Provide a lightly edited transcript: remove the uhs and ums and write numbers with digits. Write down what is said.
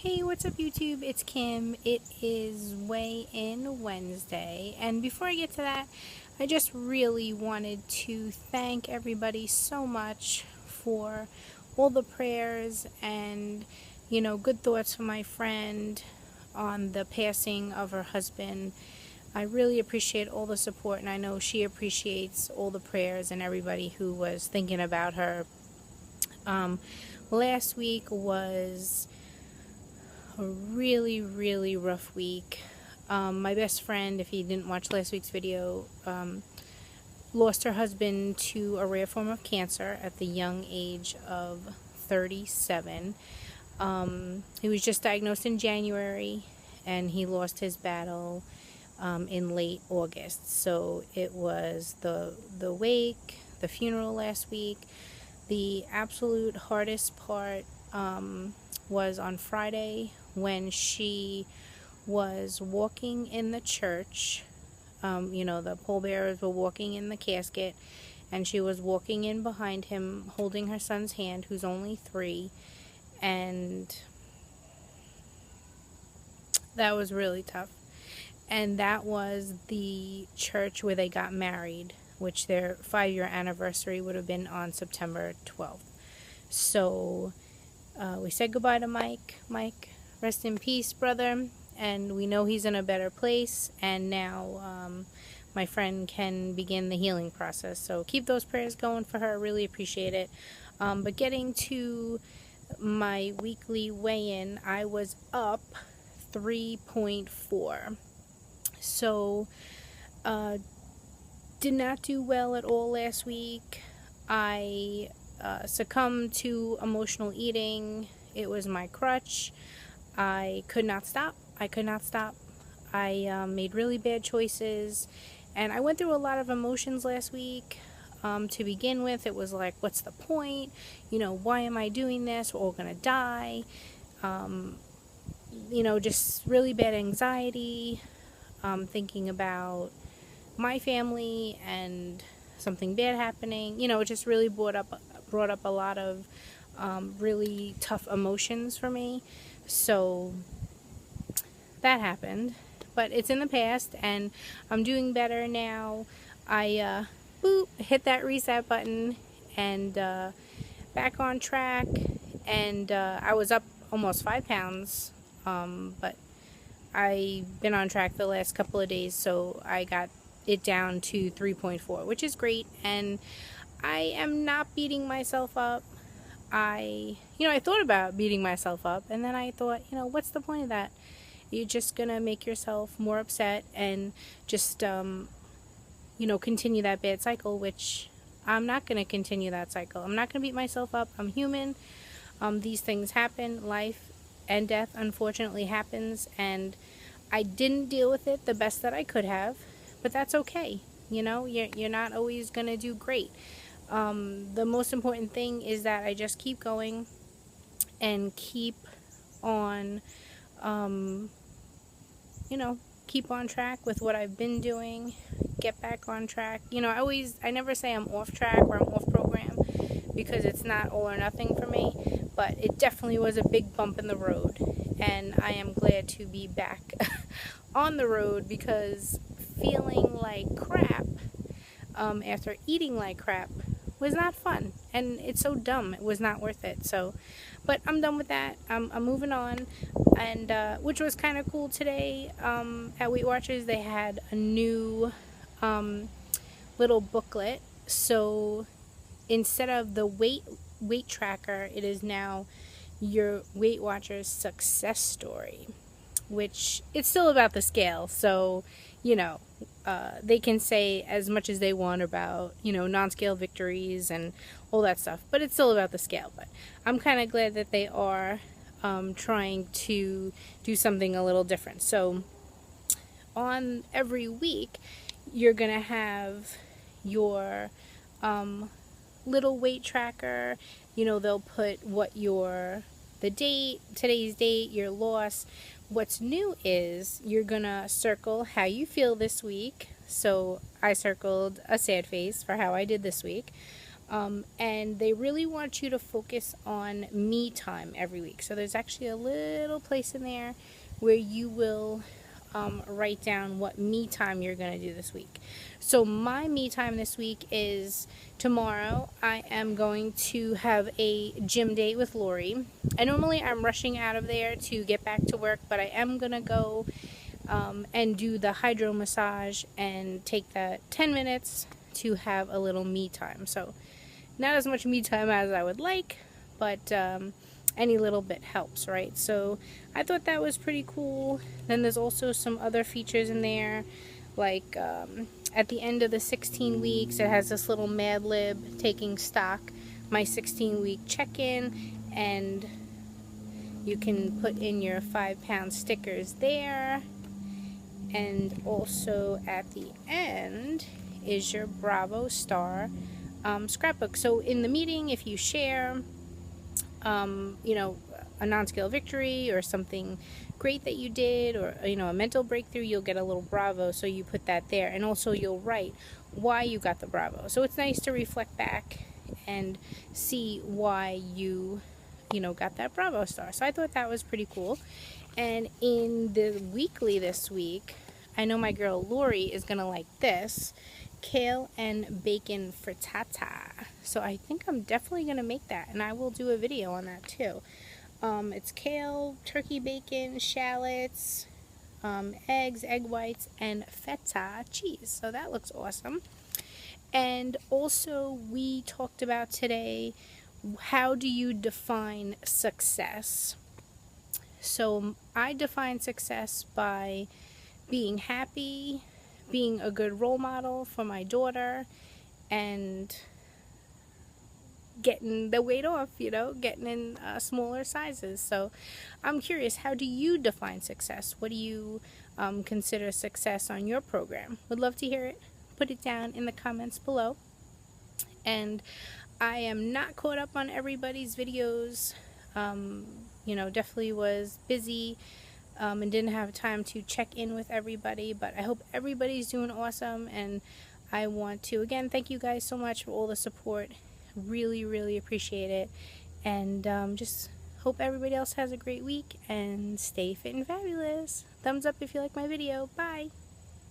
Hey, what's up YouTube? It's Kim. It is Weigh-In Wednesday, and before I get to that, I just really wanted to thank everybody so much for all the prayers and, good thoughts for my friend on the passing of her husband. I really appreciate all the support, and I know she appreciates all the prayers and everybody who was thinking about her. Last week was a really, really rough week. My best friend, if you didn't watch last week's video, lost her husband to a rare form of cancer at the young age of 37. He was just diagnosed in January, and he lost his battle in late August. So it was the wake, the funeral last week. The absolute hardest part was on Friday when she was walking in the church. The pallbearers were walking in the casket, and she was walking in behind him holding her son's hand, who's only 3, and that was really tough. And that was the church where they got married, which their 5-year anniversary would have been on September 12th. So we said goodbye to Mike. Mike, rest in peace, brother. And we know he's in a better place. And now my friend can begin the healing process. So keep those prayers going for her. Really appreciate it. But getting to my weekly weigh-in, I was up 3.4. So did not do well at all last week. I succumbed to emotional eating. It was my crutch. I could not stop. I made really bad choices, and I went through a lot of emotions last week. To begin with, it was like, what's the point? Why am I doing this? We're all gonna die. Just really bad anxiety, thinking about my family and something bad happening. It just really brought up a lot of really tough emotions for me. So that happened, but it's in the past, and I'm doing better now. I hit that reset button, and back on track. And I was up almost 5 pounds, but I've been on track the last couple of days, so I got it down to 3.4, which is great. And I am not beating myself up. I thought about beating myself up, and then I thought, what's the point of that? You're just gonna make yourself more upset and just continue that bad cycle, which I'm not gonna continue that cycle. I'm not gonna beat myself up. I'm human. These things happen. Life and death unfortunately happens, and I didn't deal with it the best that I could have, but that's okay. You're not always gonna do great. The most important thing is that I just keep going and keep on keep on track with what I've been doing, get back on track. I never say I'm off track or I'm off program, because it's not all or nothing for me, but it definitely was a big bump in the road, and I am glad to be back on the road, because feeling like crap after eating like crap was not fun, and it's so dumb. It was not worth it. So, but I'm done with that. I'm moving on, and which was kind of cool today. At Weight Watchers, they had a new little booklet. So instead of the weight tracker, it is now your Weight Watchers success story, which it's still about the scale. So they can say as much as they want about non-scale victories and all that stuff, but it's still about the scale. But I'm kind of glad that they are trying to do something a little different. So on every week, you're gonna have your little weight tracker. They'll put today's date, your loss. What's new is you're gonna circle how you feel this week. So I circled a sad face for how I did this week. And they really want you to focus on me time every week. So there's actually a little place in there where you will write down what me time you're going to do this week. So my me time this week is tomorrow. I am going to have a gym date with Lori. And normally I'm rushing out of there to get back to work, but I am going to go and do the hydro massage and take that 10 minutes to have a little me time. So not as much me time as I would like, but any little bit helps, right? So I thought that was pretty cool. Then there's also some other features in there, like at the end of the 16 weeks, it has this little Mad Lib taking stock, my 16-week check-in, and you can put in your 5-pound stickers there. And also at the end is your Bravo Star scrapbook. So in the meeting, if you share, you know, a non-scale victory or something great that you did, or, you know, a mental breakthrough, you'll get a little Bravo. So you put that there, and also you'll write why you got the Bravo. So it's nice to reflect back and see why you know, got that Bravo Star. So I thought that was pretty cool. And in the weekly this week, I know my girl Lori is gonna like this kale and bacon frittata. So I think I'm definitely gonna make that, and I will do a video on that too. It's kale, turkey bacon, shallots, eggs, egg whites, and feta cheese. So that looks awesome. And also we talked about today, how do you define success? So I define success by being happy, being a good role model for my daughter, and getting the weight off, you know, getting in smaller sizes. So I'm curious, how do you define success? What do you consider success on your program? Would love to hear it. Put it down in the comments below. And I am not caught up on everybody's videos. You know, definitely was busy and didn't have time to check in with everybody, but I hope everybody's doing awesome, and I want to again thank you guys so much for all the support. Really appreciate it, and just hope everybody else has a great week, and stay fit and fabulous. Thumbs up if you like my video. Bye.